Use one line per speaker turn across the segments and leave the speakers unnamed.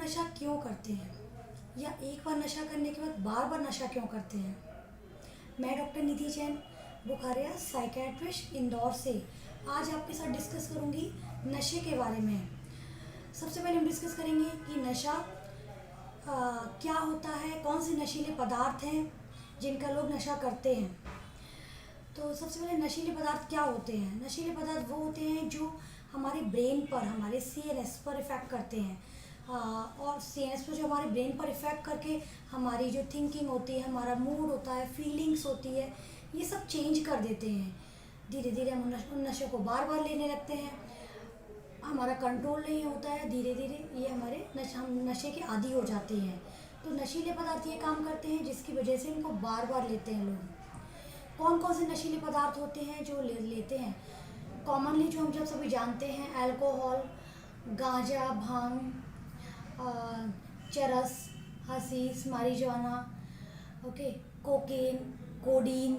नशा क्यों करते हैं या एक बार नशा करने के बाद बार बार नशा क्यों करते हैं। मैं डॉक्टर निधि जैन बुखारिया साइकेट्रिस्ट इंदौर से आज आपके साथ डिस्कस करूंगी नशे के बारे में। सबसे पहले हम डिस्कस करेंगे कि नशा क्या होता है, कौन से नशीले पदार्थ हैं जिनका लोग नशा करते हैं। तो सबसे पहले नशीले पदार्थ क्या होते हैं। नशीले पदार्थ वो होते हैं जो हमारे ब्रेन पर, हमारे सीएनएस पर इफ़ेक्ट करते हैं और सीएनएस पर जो हमारे ब्रेन पर इफ़ेक्ट करके हमारी जो थिंकिंग होती है, हमारा मूड होता है, फीलिंग्स होती है, ये सब चेंज कर देते हैं। धीरे धीरे हम उन नशे को बार बार लेने लगते हैं, हमारा कंट्रोल नहीं होता है, धीरे धीरे ये हम नशे के आदी हो जाते हैं। तो नशीले पदार्थ ये काम करते हैं जिसकी वजह से इनको बार बार लेते हैं लोग। कौन कौन से नशीले पदार्थ होते हैं जो लेते हैं। कॉमनली जो हम जब सभी जानते हैं, अल्कोहल, गांजा, भांग, चरस, hashish, marijuana, okay, cocaine, codeine,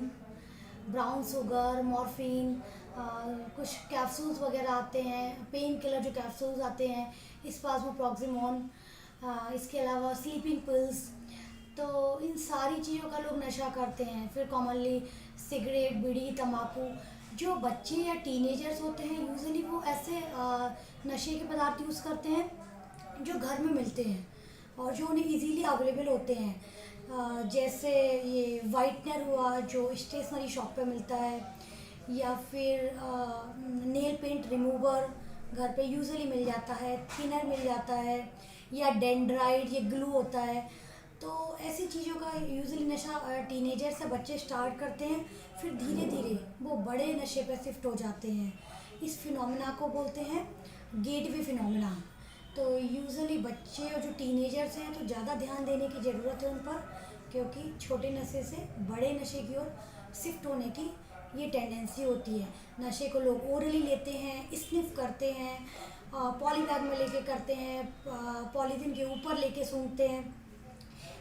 brown sugar, morphine, कुछ कैप्सूल्स वगैरह आते हैं, पेन किलर जो कैप्सूल्स आते हैं, स्पाज़मोप्रॉक्सिमोन, इसके अलावा स्लीपिंग पिल्स। तो इन सारी चीज़ों का लोग नशा करते हैं। फिर कॉमनली सिगरेट, बीड़ी, तंबाकू। जो बच्चे या टीनेजर्स होते हैं यूजुअली वो ऐसे नशे के पदार्थ यूज़ करते हैं जो घर में मिलते हैं और जो उन्हें इजीली अवेलेबल होते हैं। जैसे ये वाइटनर हुआ जो स्टेशनरी शॉप पे मिलता है, या फिर नेल पेंट रिमूवर घर पे यूजुअली मिल जाता है, थिनर मिल जाता है, या डेंड्राइट, ये ग्लू होता है। तो ऐसी चीज़ों का यूजुअली नशा टीनेजर से बच्चे स्टार्ट करते हैं, फिर धीरे धीरे वो बड़े नशे पर शिफ्ट हो जाते हैं। इस फिनोमिना को बोलते हैं गेटवे फिनोमिना। तो यूजुअली बच्चे और जो टीनेजर्स हैं तो ज़्यादा ध्यान देने की ज़रूरत है उन पर, क्योंकि छोटे नशे से बड़े नशे की ओर शिफ्ट होने की ये टेंडेंसी होती है। नशे को लोग ओरली लेते हैं, स्निफ करते हैं, पॉलीबैग में लेके करते हैं, पॉलीथीन के ऊपर लेके सूंघते हैं,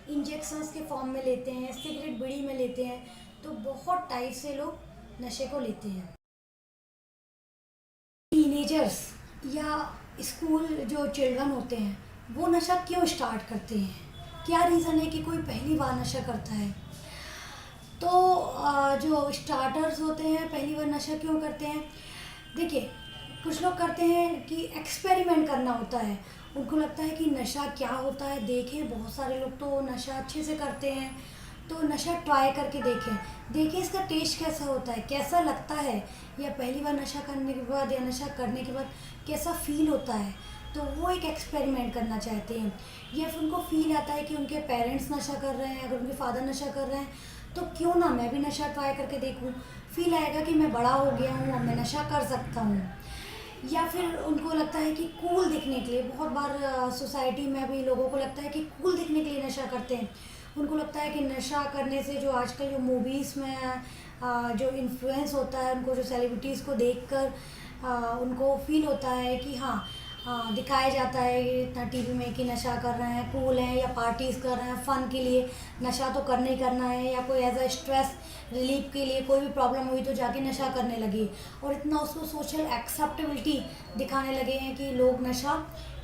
इंजेक्शंस के फॉर्म में लेते हैं, सिगरेट बीड़ी में लेते हैं। तो बहुत टाइप से लोग नशे को लेते हैं। टीनेजर्स या स्कूल जो चिल्ड्रन होते हैं वो नशा क्यों स्टार्ट करते हैं, क्या रीज़न है कि कोई पहली बार नशा करता है। तो जो स्टार्टर्स होते हैं पहली बार नशा क्यों करते हैं। देखिए, कुछ लोग करते हैं कि एक्सपेरिमेंट करना होता है, उनको लगता है कि नशा क्या होता है देखें। बहुत सारे लोग तो नशा अच्छे से करते हैं, तो नशा ट्राई करके देखें इसका टेस्ट कैसा होता है, कैसा लगता है, या पहली बार नशा करने के बाद या नशा करने के बाद कैसा फील होता है। तो वो एक एक्सपेरिमेंट करना चाहते हैं। या फिर उनको फील आता है कि उनके पेरेंट्स नशा कर रहे हैं, अगर उनके फादर नशा कर रहे हैं तो क्यों ना मैं भी नशा ट्राई करके देखूं। फील आएगा कि मैं बड़ा हो गया हूँ, अब मैं नशा कर सकता हूँ। या फिर उनको लगता है कि कूल दिखने के लिए, बहुत बार सोसाइटी में भी लोगों को लगता है कि कूल दिखने के लिए नशा करते हैं। उनको लगता है कि नशा करने से जो आजकल जो मूवीज़ में जो इन्फ्लुएंस होता है, उनको जो सेलिब्रिटीज़ को देखकर उनको फील होता है कि दिखाया जाता है इतना टीवी में कि नशा कर रहे हैं, कूल हैं, या पार्टीज़ कर रहे हैं फ़न के लिए। नशा तो करना ही करना है, या कोई एज अ स्ट्रेस रिलीफ के लिए कोई भी प्रॉब्लम हुई तो जाके नशा करने लगे, और इतना उसको सोशल एक्सेप्टेबिलिटी दिखाने लगे हैं कि लोग नशा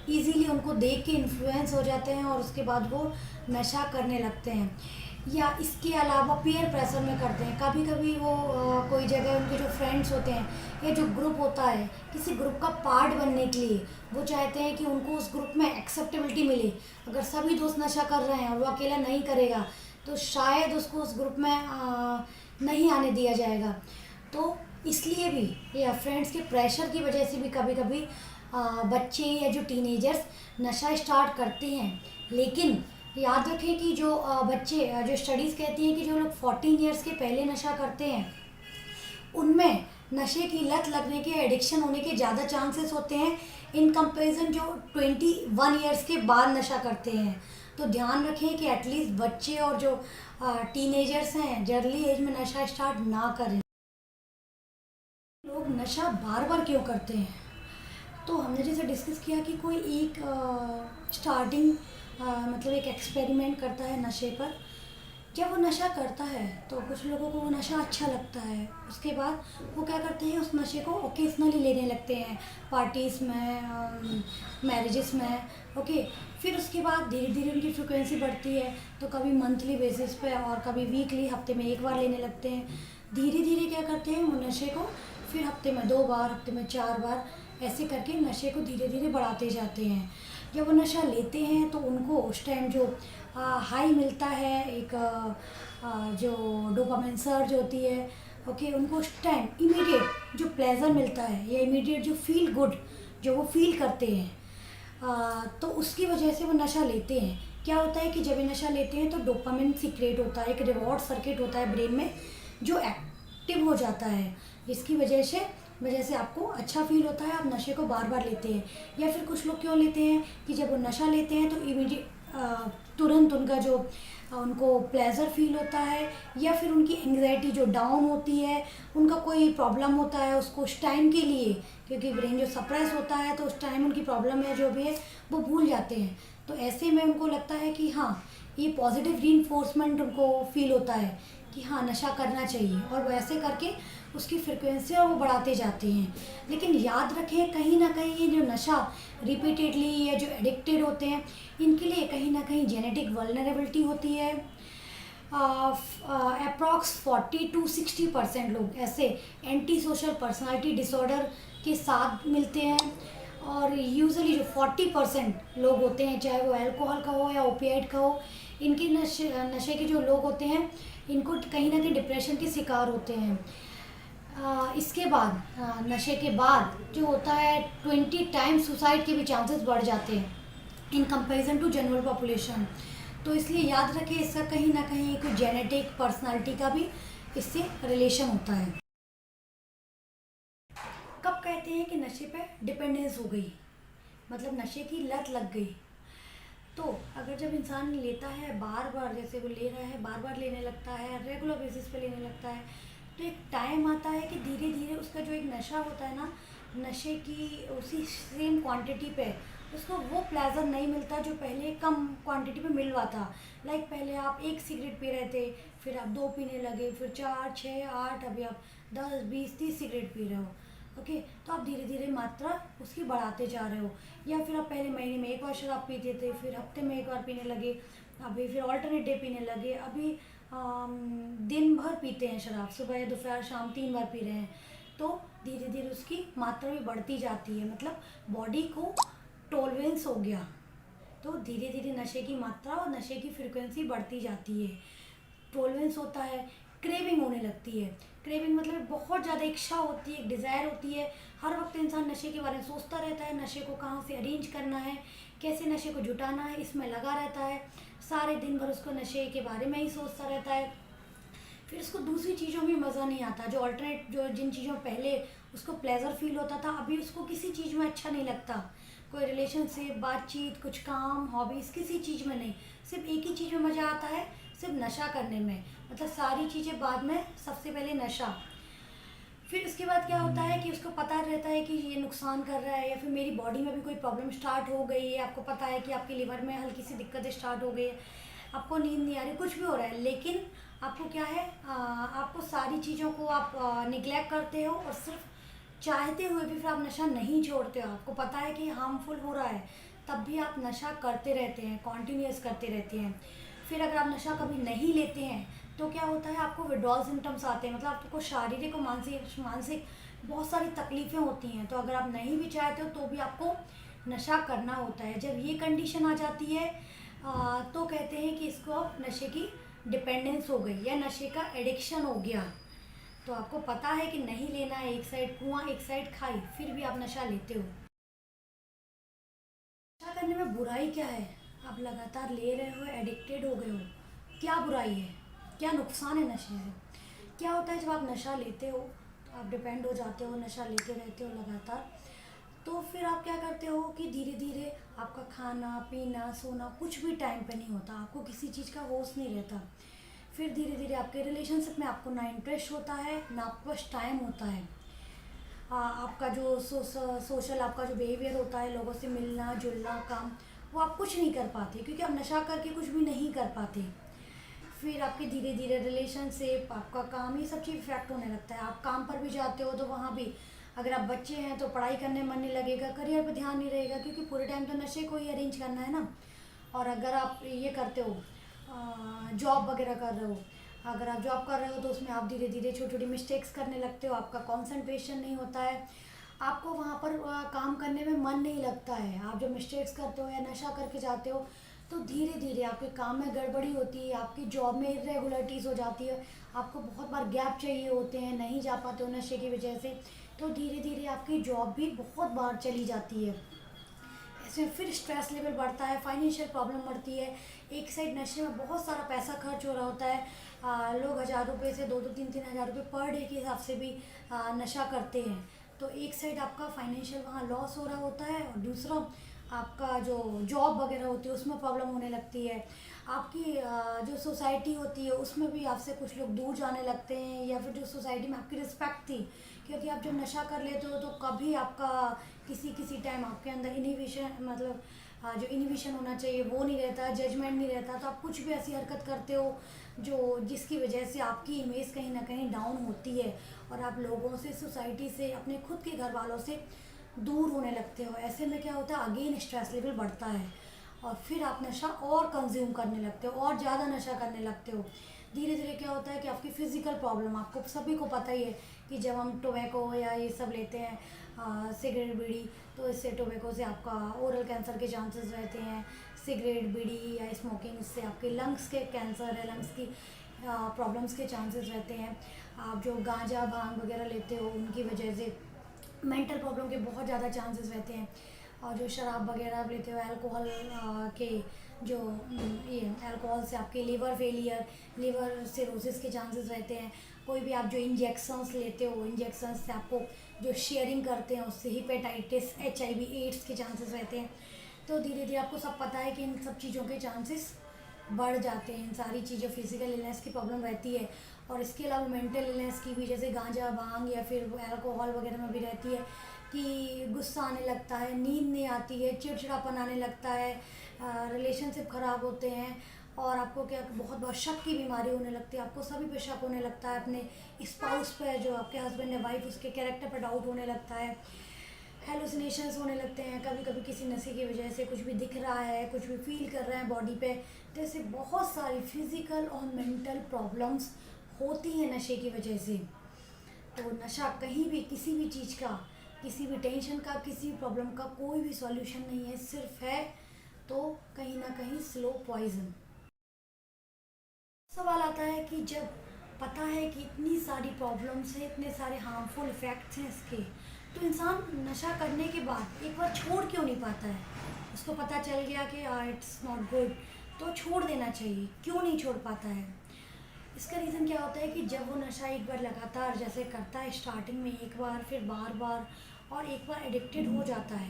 इजीली उनको देख के इन्फ्लुएंस हो जाते हैं और उसके बाद वो नशा करने लगते हैं। या इसके अलावा पीयर प्रेशर में करते हैं। कभी कभी वो कोई जगह उनके जो फ्रेंड्स होते हैं या जो ग्रुप होता है, किसी ग्रुप का पार्ट बनने के लिए वो चाहते हैं कि उनको उस ग्रुप में एक्सेप्टेबिलिटी मिले। अगर सभी दोस्त नशा कर रहे हैं और वो अकेला नहीं करेगा तो शायद उसको उस ग्रुप में नहीं आने दिया जाएगा। तो इसलिए भी या फ्रेंड्स के प्रेशर की वजह से भी कभी कभी बच्चे या जो टीनेजर्स नशा स्टार्ट करते हैं। लेकिन याद रखें कि जो बच्चे, जो स्टडीज़ कहती हैं कि जो लोग 14 ईयर्स के पहले नशा करते हैं उनमें नशे की लत लगने के, एडिक्शन होने के ज़्यादा चांसेस होते हैं इन कंपैरिजन जो 21 ईयर्स के बाद नशा करते हैं। तो ध्यान रखें कि एटलीस्ट बच्चे और जो टीनेजर्स हैं अर्ली एज में नशा स्टार्ट ना करें। लोग नशा बार बार क्यों करते हैं। तो हमने जैसे डिस्कस किया कि कोई एक स्टार्टिंग मतलब एक एक्सपेरिमेंट करता है नशे पर, क्या वो नशा करता है तो कुछ लोगों को वो नशा अच्छा लगता है, उसके बाद वो क्या करते हैं उस नशे को ओकेजनली लेने लगते हैं, पार्टीज़ में, मैरिजेस में। ओके, फिर उसके बाद धीरे धीरे उनकी फ्रिक्वेंसी बढ़ती है, तो कभी मंथली बेसिस पे और कभी वीकली, हफ्ते में एक बार लेने लगते हैं। धीरे धीरे क्या करते हैं वो नशे को फिर हफ्ते में 2 बार, हफ्ते में 4 बार, ऐसे करके नशे को धीरे धीरे बढ़ाते जाते हैं। जब वो नशा लेते हैं तो उनको उस टाइम जो हाई मिलता है, एक जो डोपामाइन सर्ज होती है, ओके, उनको उस टाइम इमीडिएट जो प्लेजर मिलता है या इमीडिएट जो फील गुड जो वो फील करते हैं, तो उसकी वजह से वो नशा लेते हैं। क्या होता है कि जब ये नशा लेते हैं तो डोपामिन सीक्रेट होता है, एक रिवॉर्ड सर्किट होता है ब्रेन में जो एक्टिव हो जाता है, जिसकी वजह से आपको अच्छा फील होता है, आप नशे को बार बार लेते हैं। या फिर कुछ लोग क्यों लेते हैं कि जब वो नशा लेते हैं तो इमीडिएट तुरंत उनका जो उनको प्लेजर फील होता है, या फिर उनकी एंग्जाइटी जो डाउन होती है, उनका कोई प्रॉब्लम होता है उसको उस टाइम के लिए, क्योंकि ब्रेन जो सप्रेस होता है तो उस टाइम उनकी प्रॉब्लम है जो भी है वो भूल जाते हैं। तो ऐसे में उनको लगता है कि हाँ, ये पॉजिटिव रीइंफोर्समेंट उनको फील होता है कि हाँ नशा करना चाहिए, और वैसे करके उसकी फ्रिक्वेंसी और वो बढ़ाते जाते हैं। लेकिन याद रखें, कहीं ना कहीं ये जो नशा रिपीटेडली या जो एडिक्टेड होते हैं, इनके लिए कहीं ना कहीं जेनेटिक वल्नरेबिलिटी होती है। अप्रॉक्स 40 to 60% लोग ऐसे एंटी सोशल पर्सनालिटी डिसऑर्डर के साथ मिलते हैं, और यूजुअली जो 40% लोग होते हैं, चाहे वो अल्कोहल का हो या ओपियाइड का हो, इनके नशे के जो लोग होते हैं इनको कहीं ना कहीं डिप्रेशन के शिकार होते हैं। इसके बाद नशे के बाद जो होता है 20 टाइम्स सुसाइड के भी चांसेस बढ़ जाते हैं in comparison to general population. तो इसलिए याद रखें, इसका कहीं ना कहीं कोई जेनेटिक पर्सनालिटी का भी इससे रिलेशन होता है। कब कहते हैं कि नशे पे डिपेंडेंस हो गई, मतलब नशे की लत लग गई, तो अगर जब इंसान लेता है बार बार, जैसे वो ले रहा है बार बार लेने लगता है, रेगुलर बेसिस पे लेने लगता है, तो एक टाइम आता है कि धीरे धीरे उसका जो एक नशा होता है ना, नशे की उसी सेम क्वांटिटी पे उसको वो प्लेजर नहीं मिलता जो पहले कम क्वांटिटी पे मिल रहा था। लाइक पहले आप 1 सिगरेट पी रहे थे, फिर आप 2 पीने लगे, फिर 4, 6, 8, अभी आप 10, 20, 30 सिगरेट पी रहे हो। ओके, तो आप धीरे धीरे मात्रा उसकी बढ़ाते जा रहे हो। या फिर आप पहले महीने में एक बार शराब पीते थे, फिर हफ्ते में एक बार पीने लगे, अभी फिर ऑल्टरनेट डे पीने लगे, अभी दिन भर पीते हैं शराब, सुबह दोपहर शाम 3 बार पी रहे हैं। तो धीरे धीरे उसकी मात्रा भी बढ़ती जाती है, मतलब बॉडी को टॉलरेंस हो गया, तो धीरे धीरे नशे की मात्रा और नशे की फ्रिक्वेंसी बढ़ती जाती है। टॉलरेंस होता है, क्रेविंग होने लगती है। क्रेविंग मतलब बहुत ज़्यादा इच्छा होती है, एक डिज़ायर होती है, हर वक्त इंसान नशे के बारे में सोचता रहता है, नशे को कहाँ से अरेंज करना है, कैसे नशे को जुटाना है, इसमें लगा रहता है, सारे दिन भर उसको नशे के बारे में ही सोचता रहता है। फिर उसको दूसरी चीज़ों में मज़ा नहीं आता, जो अल्टरनेट जो जिन चीज़ों में पहले उसको प्लेजर फील होता था, अभी उसको किसी चीज़ में अच्छा नहीं लगता। कोई रिलेशनशिप, बातचीत, कुछ काम, हॉबीज़, किसी चीज़ में नहीं, सिर्फ एक ही चीज़ में मज़ा आता है, सिर्फ नशा करने में। मतलब सारी चीज़ें बाद में, सबसे पहले नशा। फिर उसके बाद क्या होता है कि उसको पता रहता है कि ये नुकसान कर रहा है, या फिर मेरी बॉडी में भी कोई प्रॉब्लम स्टार्ट हो गई है, आपको पता है कि आपके लिवर में हल्की सी दिक्कतें स्टार्ट हो गई है, आपको नींद नहीं आ रही, कुछ भी हो रहा है, लेकिन आपको क्या है, आपको सारी चीज़ों को आप निगलेक्ट करते हो, और सिर्फ चाहते हुए भी फिर आप नशा नहीं छोड़ते हो, आपको पता है कि हार्मफुल हो रहा है, तब भी आप नशा करते रहते हैं, कॉन्टीन्यूस करते रहते हैं। फिर अगर आप नशा कभी नहीं लेते हैं तो क्या होता है, आपको विड्रॉल सिम्टम्स आते हैं, मतलब आपको शारीरिक और मानसिक बहुत सारी तकलीफ़ें होती हैं। तो अगर आप नहीं भी चाहते हो तो भी आपको नशा करना होता है। जब ये कंडीशन आ जाती है तो कहते हैं कि इसको अब नशे की डिपेंडेंस हो गई, या नशे का एडिक्शन हो गया। तो आपको पता है कि नहीं लेना है, एक साइड कुआं एक साइड खाई, फिर भी आप नशा लेते हो। नशा करने में बुराई क्या है, आप लगातार ले रहे हो, एडिक्टेड हो गए हो, क्या बुराई है, क्या नुकसान है नशे से? क्या होता है जब आप नशा लेते हो तो आप डिपेंड हो जाते हो, नशा लेते रहते हो लगातार, तो फिर आप क्या करते हो कि धीरे धीरे आपका खाना पीना सोना कुछ भी टाइम पे नहीं होता, आपको किसी चीज़ का होश नहीं रहता। फिर धीरे धीरे आपके रिलेशनशिप में आपको ना इंटरेस्ट होता है, ना आपके पास टाइम होता है। आपका जो सोशल आपका जो बिहेवियर होता है, लोगों से मिलना जुलना, काम, वो आप कुछ नहीं कर पाते, क्योंकि आप नशा करके कुछ भी नहीं कर पाते। फिर आपके धीरे धीरे रिलेशनशिप, आपका काम, ये सब चीज़ इफेक्ट होने लगता है। आप काम पर भी जाते हो तो वहाँ भी अगर आप बच्चे हैं तो पढ़ाई करने मन नहीं लगेगा, करियर पे ध्यान नहीं रहेगा, क्योंकि पूरे टाइम तो नशे को ही अरेंज करना है ना। और अगर आप ये करते हो, जॉब वगैरह कर रहे हो, अगर आप जॉब कर रहे हो तो उसमें आप धीरे धीरे छोटी छोटी मिस्टेक्स करने लगते हो, आपका कंसंट्रेशन नहीं होता है, आपको वहाँ पर काम करने में मन नहीं लगता है। आप जो मिस्टेक्स करते हो या नशा करके जाते हो तो धीरे धीरे आपके काम में गड़बड़ी होती है, आपकी जॉब में इरेगुलरिटीज़ हो जाती है, आपको बहुत बार गैप चाहिए होते हैं, नहीं जा पाते हो नशे की वजह से, तो धीरे धीरे आपकी जॉब भी बहुत बार चली जाती है। ऐसे फिर स्ट्रेस लेवल बढ़ता है, फाइनेंशियल प्रॉब्लम बढ़ती है। एक साइड नशे में बहुत सारा पैसा खर्च हो रहा होता है, लोग 1,000 रुपये से 2-3 हज़ार रुपये पर डे के हिसाब से भी नशा करते हैं। तो एक साइड आपका फाइनेंशियल वहाँ लॉस हो रहा होता है, और दूसरा आपका जो जॉब वगैरह होती है उसमें प्रॉब्लम होने लगती है। आपकी जो सोसाइटी होती है उसमें भी आपसे कुछ लोग दूर जाने लगते हैं, या फिर जो सोसाइटी में आपकी रिस्पेक्ट थी, क्योंकि आप जब नशा कर लेते हो तो कभी आपका किसी किसी टाइम आपके अंदर इनिबिशन, मतलब जो इनिबिशन होना चाहिए वो नहीं रहता, जजमेंट नहीं रहता, तो आप कुछ भी ऐसी हरकत करते हो जो जिसकी वजह से आपकी इमेज कहीं ना कहीं डाउन होती है, और आप लोगों से, सोसाइटी से, अपने खुद के घर वालों से दूर होने लगते हो। ऐसे में क्या होता है, अगेन स्ट्रेस लेवल बढ़ता है, और फिर आप नशा और कंज्यूम करने लगते हो, और ज़्यादा नशा करने लगते हो। धीरे धीरे क्या होता है कि आपकी फ़िज़िकल प्रॉब्लम, आपको सभी को पता ही है कि जब हम टोबैको या ये सब लेते हैं, सिगरेट बीड़ी, तो इससे टोबैको से आपका ओरल कैंसर के चांसेस रहते हैं। सिगरेट बीड़ी या स्मोकिंग से आपके लंग्स के कैंसर है, लंग्स की प्रॉब्लम्स के चांसेस रहते हैं। आप जो गांजा भांग वगैरह लेते हो उनकी वजह से मेंटल प्रॉब्लम के बहुत ज़्यादा चांसेस रहते हैं। और जो शराब वगैरह आप लेते हो, अल्कोहल के जो ये अल्कोहल से आपके लिवर फेलियर, लिवर सिरोसिस के चांसेस रहते हैं। कोई भी आप जो इंजेक्शंस लेते हो, इंजेक्शंस से आपको जो शेयरिंग करते हैं उससे हिपेटाइटिस, HIV, एड्स के चांसेस रहते हैं। तो धीरे धीरे आपको सब पता है कि इन सब चीज़ों के चांसेस बढ़ जाते हैं। इन सारी चीज़ें, फिजिकल इलनेस की प्रॉब्लम रहती है, और इसके अलावा मेंटल इलनेस की भी, जैसे गांजा भांग या फिर अल्कोहल वगैरह में भी रहती है कि गुस्सा आने लगता है, नींद नहीं आती है, चिड़चिड़ापन आने लगता है, रिलेशनशिप ख़राब होते हैं, और आपको क्या, बहुत बहुत शक की बीमारी होने लगती है। आपको सभी पे शक होने लगता है, अपने स्पाउस पे, जो आपके हस्बैंड है, वाइफ, उसके कैरेक्टर पर डाउट होने लगता है। हेलुसिनेशंस होने लगते हैं, कभी कभी किसी नशे की वजह से कुछ भी दिख रहा है, कुछ भी फील कर रहे हैं बॉडी पे। तो ऐसे बहुत सारी फिज़िकल और मेंटल प्रॉब्लम्स होती हैं नशे की वजह से। तो नशा कहीं भी, किसी भी चीज़ का, किसी भी टेंशन का, किसी भी प्रॉब्लम का कोई भी सॉल्यूशन नहीं है, सिर्फ है तो कहीं ना कहीं स्लो पॉइजन। सवाल आता है कि जब पता है कि इतनी सारी प्रॉब्लम्स हैं, इतने सारे हार्मफुल इफ़ेक्ट्स हैं इसके, तो इंसान नशा करने के बाद एक बार छोड़ क्यों नहीं पाता है? उसको पता चल गया कि इट्स नॉट गुड, तो छोड़ देना चाहिए, क्यों नहीं छोड़ पाता है? इसका रीज़न क्या होता है कि जब वो नशा एक बार लगातार जैसे करता है, स्टार्टिंग में एक बार, फिर बार बार, और एक बार एडिक्टेड हो जाता है,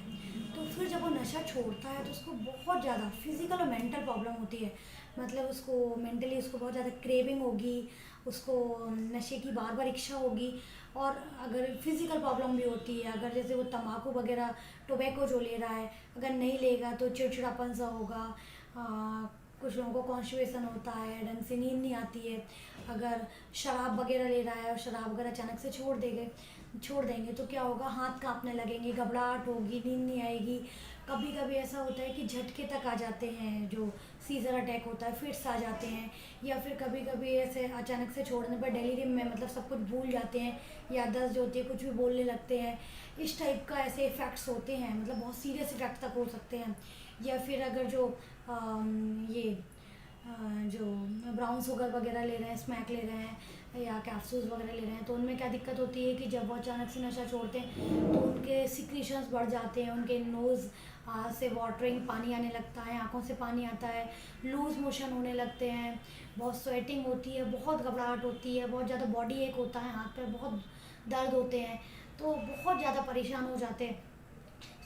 तो फिर जब वो नशा छोड़ता है तो उसको बहुत ज़्यादा फिज़िकल और मेंटल प्रॉब्लम होती है। मतलब उसको मेंटली, उसको बहुत ज़्यादा क्रेविंग होगी, उसको नशे की बार बार इच्छा होगी, और अगर फिज़िकल प्रॉब्लम भी होती है, अगर जैसे वो तम्बाकू वगैरह, टोबैको जो ले रहा है, अगर नहीं लेगा तो चिड़चिड़ापन सा होगा, कुछ लोगों को कॉन्स्टिपेशन होता है, ढंग से नींद नहीं आती है। अगर शराब वगैरह ले रहा है और शराब वगैरह अचानक से छोड़ देंगे तो क्या होगा, हाथ कांपने लगेंगे, घबराहट होगी, नींद नहीं आएगी। कभी कभी ऐसा होता है कि झटके तक आ जाते हैं, जो सीजर अटैक होता है, फिट्स आ जाते हैं, या फिर कभी कभी ऐसे अचानक से छोड़ने पर डेलीरियम में, मतलब सब कुछ भूल जाते हैं, याददाश्त जो होती है, कुछ भी बोलने लगते हैं। इस टाइप का ऐसे इफ़ेक्ट्स होते हैं, मतलब बहुत सीरियस इफ़ेक्ट तक हो सकते हैं। या फिर अगर जो ये जो ब्राउन शुगर वगैरह ले रहे हैं, स्मैक ले रहे हैं, या कैप्सूल्स वगैरह ले रहे हैं, तो उनमें क्या दिक्कत होती है कि जब वो अचानक से नशा छोड़ते हैं तो उनके सिक्रीशंस बढ़ जाते हैं, उनके नोज़ से वाटरिंग, पानी आने लगता है, आंखों से पानी आता है, लूज़ मोशन होने लगते हैं, बहुत स्वेटिंग होती है, बहुत घबराहट होती है, बहुत ज़्यादा बॉडी एक होता है, हाथ पैर बहुत दर्द होते हैं, तो बहुत ज़्यादा परेशान हो जाते हैं।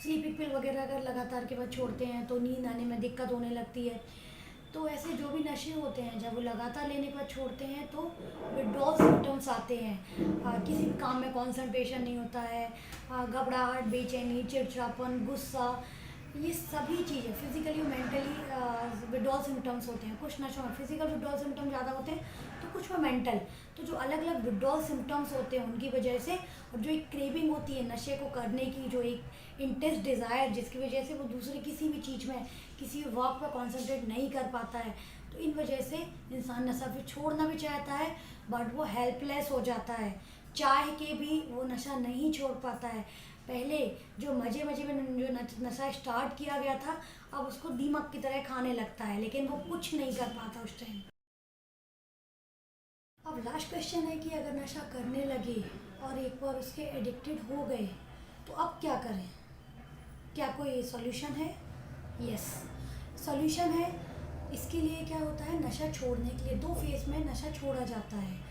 स्लीपिंग पिल वगैरह अगर लगातार के बाद छोड़ते हैं तो नींद आने में दिक्कत होने लगती है। तो ऐसे जो भी नशे होते हैं, जब वो लगातार लेने के बाद छोड़ते हैं तो विड्रॉल सिम्टम्स आते हैं। किसी भी काम में कंसंट्रेशन नहीं होता है, घबराहट, बेचैनी, चिड़चिड़ापन, गुस्सा, ये सभी चीज़ें फिजिकली और मेंटली विड्रॉल सिम्टम्स होते हैं। कुछ नशों में फिजिकल विड्रॉल सिम्टम ज़्यादा होते हैं तो कुछ में मेंटल। तो जो अलग अलग विड्रॉल सिम्टम्स होते हैं उनकी वजह से, और जो एक क्रेविंग होती है नशे को करने की, जो एक इंटेंस डिज़ायर जिसकी वजह से वो दूसरे किसी भी चीज़ में, किसी वर्क पर कॉन्सेंट्रेट नहीं कर पाता है, तो इन वजह से इंसान नशा फिर छोड़ना भी चाहता है बट वो हेल्पलेस हो जाता है। चाह के भी वो नशा नहीं छोड़ पाता है। पहले जो मज़े मज़े में जो नशा स्टार्ट किया गया था, अब उसको दीमक की तरह खाने लगता है, लेकिन वो कुछ नहीं कर पाता उस टाइम। अब लास्ट क्वेश्चन है कि अगर नशा करने लगे और एक बार उसके एडिक्टेड हो गए तो अब क्या करें? क्या कोई सॉल्यूशन है? यस, सॉल्यूशन है। इसके लिए क्या होता है, नशा छोड़ने के लिए 2 फेज़ में नशा छोड़ा जाता है।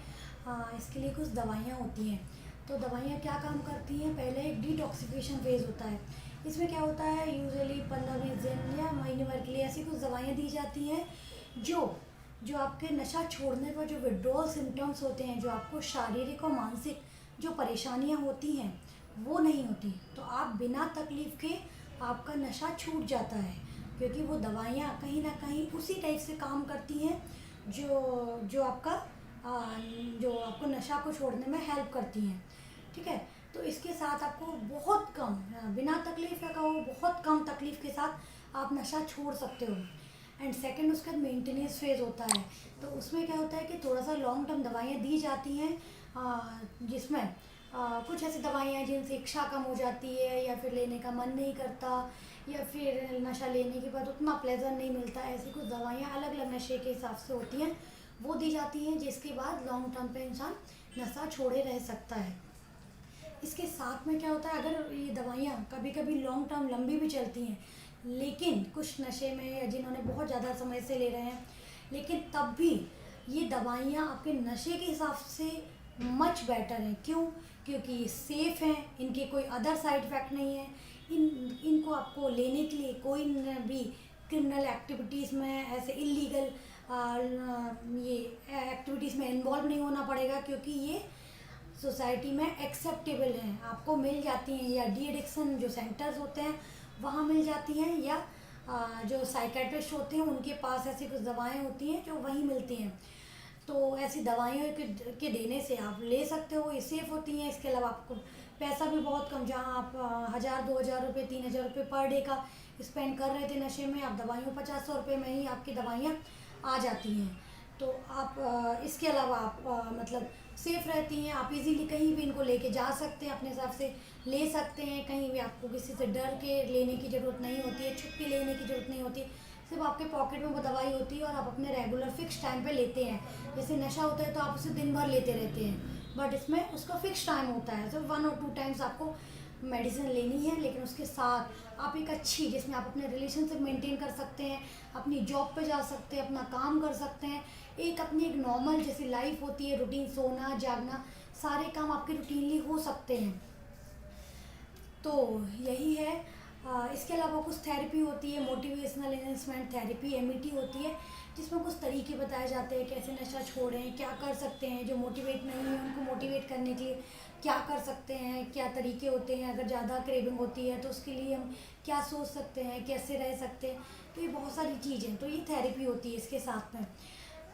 इसके लिए कुछ दवाइयाँ होती हैं। तो दवाइयाँ क्या काम करती हैं? पहले एक डिटॉक्सिफिकेशन फेज़ होता है। इसमें क्या होता है, यूजुअली 15-20 दिन या महीने भर के लिए ऐसी कुछ दवाइयाँ दी जाती हैं जो जो आपके नशा छोड़ने पर जो विड्रॉल सिम्टम्स होते हैं, जो आपको शारीरिक और मानसिक जो परेशानियाँ होती हैं वो नहीं होती। तो आप बिना तकलीफ़ के आपका नशा छूट जाता है, क्योंकि वो दवाइयाँ कहीं ना कहीं उसी टाइप से काम करती हैं जो जो आपका जो आपको नशा को छोड़ने में हेल्प करती हैं। ठीक है, तो इसके साथ आपको बहुत कम, बिना तकलीफ़ का कहो बहुत कम तकलीफ़ के साथ आप नशा छोड़ सकते हो। एंड सेकंड, उसका मेंटेनेंस फेज़ होता है। तो उसमें क्या होता है कि थोड़ा सा लॉन्ग टर्म दवाइयाँ दी जाती हैं, जिसमें कुछ ऐसी दवाइयाँ हैं जिनसे इच्छा कम हो जाती है, या फिर लेने का मन नहीं करता, या फिर नशा लेने के बाद उतना प्लेजर नहीं मिलता। ऐसी कुछ दवाइयाँ अलग अलग नशे के हिसाब से होती हैं, वो दी जाती हैं, जिसके बाद लॉन्ग टर्म पे इंसान नशा छोड़े रह सकता है। इसके साथ में क्या होता है, अगर ये दवाइयाँ कभी कभी लॉन्ग टर्म लंबी भी चलती हैं, लेकिन कुछ नशे में या जिन्होंने बहुत ज़्यादा समय से ले रहे हैं, लेकिन तब भी ये दवाइयाँ आपके नशे के हिसाब से मच बेटर हैं। क्यों? क्योंकि ये सेफ़ हैं, इनके कोई अदर साइड इफ़ेक्ट नहीं है। इनको आपको लेने के लिए कोई भी क्रिमिनल एक्टिविटीज़ में, ऐसे इलीगल ये एक्टिविटीज़ में इन्वॉल्व नहीं होना पड़ेगा, क्योंकि ये सोसाइटी में एक्सेप्टेबल हैं, आपको मिल जाती हैं, या डी एडिक्शन जो सेंटर्स होते हैं वहाँ मिल जाती हैं, या जो साइकेट्रिस्ट होते हैं उनके पास ऐसी कुछ दवाएं होती हैं जो वहीं मिलती हैं। तो ऐसी दवाइयों के देने से आप ले सकते हो, ये सेफ़ होती हैं। इसके अलावा आपको पैसा भी बहुत कम, जहाँ आप 1000-2000 रुपये 3000 रुपये पर डे का स्पेंड कर रहे थे नशे में, आप दवाइयों 50-100 रुपये में ही आपकी दवाइयाँ आ जाती हैं। तो आप इसके अलावा आप मतलब सेफ़ रहती हैं। आप इजीली कहीं भी इनको लेके जा सकते हैं, अपने हिसाब से ले सकते हैं, कहीं भी आपको किसी से डर के लेने की ज़रूरत नहीं होती है, छुप के लेने की ज़रूरत नहीं होती। सिर्फ आपके पॉकेट में वो दवाई होती है और आप अपने रेगुलर फिक्स टाइम पे लेते हैं। जैसे नशा होता है तो आप उसे दिन भर लेते रहते हैं, बट इसमें उसका फिक्स टाइम होता है। सिर्फ 1 और 2 टाइम्स आपको मेडिसिन लेनी है, लेकिन उसके साथ आप एक अच्छी, जिसमें आप अपने रिलेशनशिप मेंटेन कर सकते हैं, अपनी जॉब पे जा सकते हैं, अपना काम कर सकते हैं, एक अपनी एक नॉर्मल जैसी लाइफ होती है, रूटीन, सोना जागना, सारे काम आपके रूटीनली हो सकते हैं। तो यही है। इसके अलावा कुछ थेरेपी होती है, मोटिवेशनल इन्हेंसमेंट थेरेपी, एमईटी होती है, जिसमें कुछ तरीके बताए जाते हैं कैसे नशा छोड़ें, क्या कर सकते हैं। जो मोटिवेट नहीं है उनको मोटिवेट करने के लिए क्या कर सकते हैं, क्या तरीके होते हैं। अगर ज़्यादा क्रेविंग होती है तो उसके लिए हम क्या सोच सकते हैं, कैसे रह सकते हैं। तो ये बहुत सारी चीज़ें, तो ये थेरेपी होती है इसके साथ में।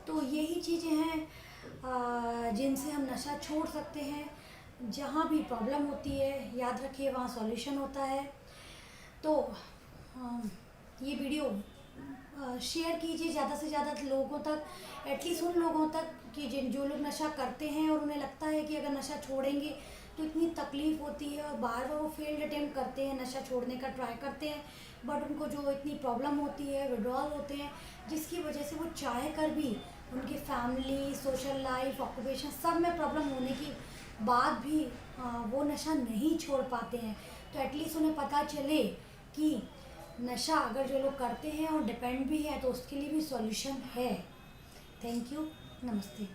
तो यही चीज़ें हैं जिनसे हम नशा छोड़ सकते हैं। जहाँ भी प्रॉब्लम होती है, याद रखिए वहाँ सॉल्यूशन होता है। तो ये वीडियो शेयर कीजिए ज़्यादा से ज़्यादा लोगों तक, एटलीस्ट उन लोगों तक कि जो लोग नशा करते हैं और उन्हें लगता है कि अगर नशा छोड़ेंगे तो इतनी तकलीफ़ होती है, और बार बार वो फेल्ड अटेम्प्ट करते हैं, नशा छोड़ने का ट्राई करते हैं, बट उनको जो इतनी प्रॉब्लम होती है, विड्रॉल होते हैं, जिसकी वजह से वो चाह कर भी उनकी फैमिली, सोशल लाइफ, ऑक्यूपेशन सब में प्रॉब्लम होने की बाद भी वो नशा नहीं छोड़ पाते हैं। तो एटलीस्ट उन्हें पता चले कि नशा अगर जो लोग करते हैं और डिपेंड भी है तो उसके लिए भी सॉल्यूशन है। थैंक यू, नमस्ते।